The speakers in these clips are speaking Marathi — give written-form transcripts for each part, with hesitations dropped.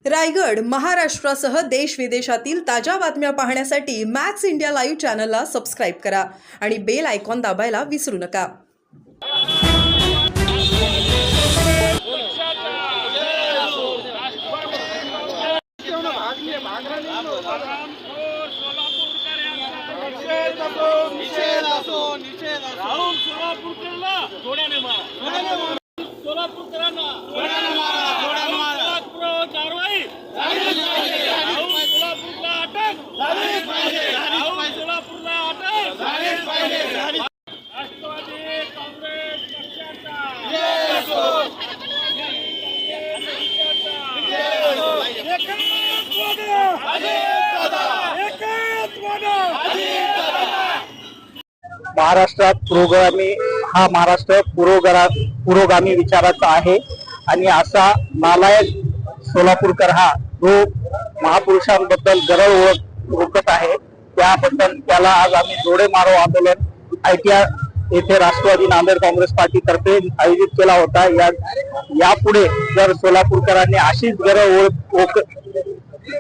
रायगड महाराष्ट्रासह देश विदेशातील ताज्या बातम्या पाहण्यासाठी मॅक्स इंडिया लाईव्ह चॅनलला सबस्क्राईब करा आणि बेल आयकॉन दाबायला विसरू नका। महाराष्ट्रात महाराष्ट्र पुरोगामी विचाराचा आहे आणि असा नालायक सोलापूरकर हा जो महापुरुषांबद्दल गरळ ओकत आहे त्याबद्दल त्याला आज आम्ही जोडे मारो आंदोलन येथे राष्ट्रवादी नांदेड काँग्रेस पार्टी तर्फे आयोजित केला होता। यापुढे जर सोलापूरकरांनी अशीच गरळ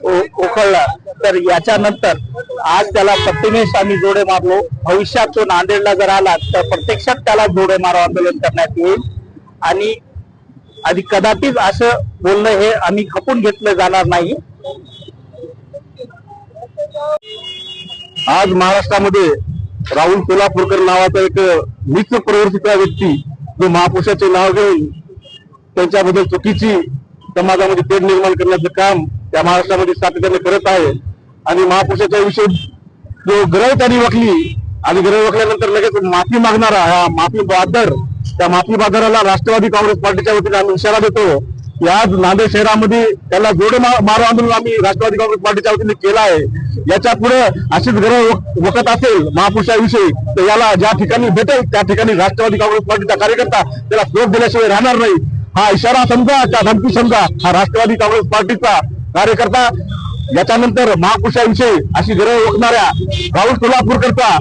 ओखळला तर याच्यानंतर आज त्याला प्रतिमेश आम्ही जोडे मारलो। भविष्यात तो नांदेडला जर आला तर प्रत्यक्षात त्याला जोडे मारो आंदोलन करण्यात येईल आणि कदाचित असं बोलणं हे आम्ही खपून घेतलं जाणार नाही। आज महाराष्ट्रामध्ये राहुल सोलापूरकर नावाचा एक मित्र प्रवृत्तीचा व्यक्ती जो महापुरुषाचे नाव घेऊन त्यांच्याबद्दल चुकीची समाजामध्ये तेढ निर्माण करण्याचं काम त्या महाराष्ट्रामध्ये सातत्याने करत आहे आणि महापुरुषाच्या विषयी जो गरळ त्यांनी वकली आणि गरळ वकल्यानंतर लगेच माफी मागणारा हा माफी बादर त्या माफी बादराला राष्ट्रवादी काँग्रेस पार्टीच्या वतीने आम्ही इशारा देतो की आज नांदेड शहरामध्ये त्याला जोडे मारो आंदोलन आम्ही राष्ट्रवादी काँग्रेस पार्टीच्या वतीने केलं आहे। याच्या पुढे अशीच गरळ वकत असेल महापुरुषाविषयी तर याला ज्या ठिकाणी भेटेल त्या ठिकाणी राष्ट्रवादी काँग्रेस पार्टीचा कार्यकर्ता त्याला स्लोप दिल्याशिवाय राहणार नाही। हा इशारा समजा त्या धमकी समजा हा राष्ट्रवादी काँग्रेस पार्टीचा कार्यकर्ता याच्यानंतर महापुरुषाविषयी अशी गरज ओळखणाऱ्या राहुल सोलापूरकरचा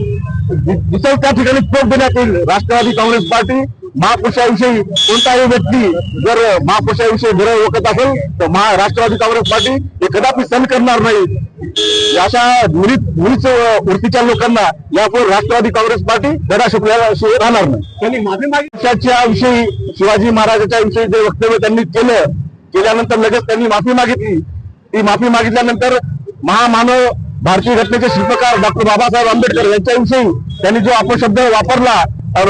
दिसेल त्या ठिकाणी स्फोट देण्यात येईल। राष्ट्रवादी काँग्रेस पार्टी महापुरुषाविषयी कोणताही व्यक्ती जर महापुरुषाविषयी गरज ओळखत असेल तर राष्ट्रवादी काँग्रेस पार्टी हे कदापि सहन करणार नाही। अशा मुलीच वृत्तीच्या लोकांना यापुढे राष्ट्रवादी काँग्रेस पार्टी धडा शिकल्याशिवाय राहणार नाही। त्यांनी माफी मागितल्या विषयी शिवाजी महाराजांच्या विषयी जे वक्तव्य त्यांनी केल्यानंतर लगेच त्यांनी माफी मागितली। ती माफी मागितल्यानंतर महामानव भारतीय घटनेचे शिल्पकार डॉक्टर बाबासाहेब आंबेडकर यांच्याविषयी त्यांनी जो अपशब्द वापरला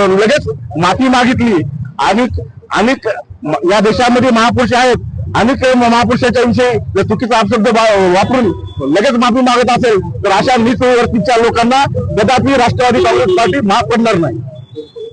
लगेच माफी मागितली आणि या देशामध्ये महापुरुष आहेत अनेक महापुरुषाच्या विषयी चुकीचा अपशब्द वापरून लगेच माफी मागत असेल तर अशा नीच वृत्तीच्या लोकांना कदापि राष्ट्रवादी काँग्रेस पार्टी माफ करणार नाही।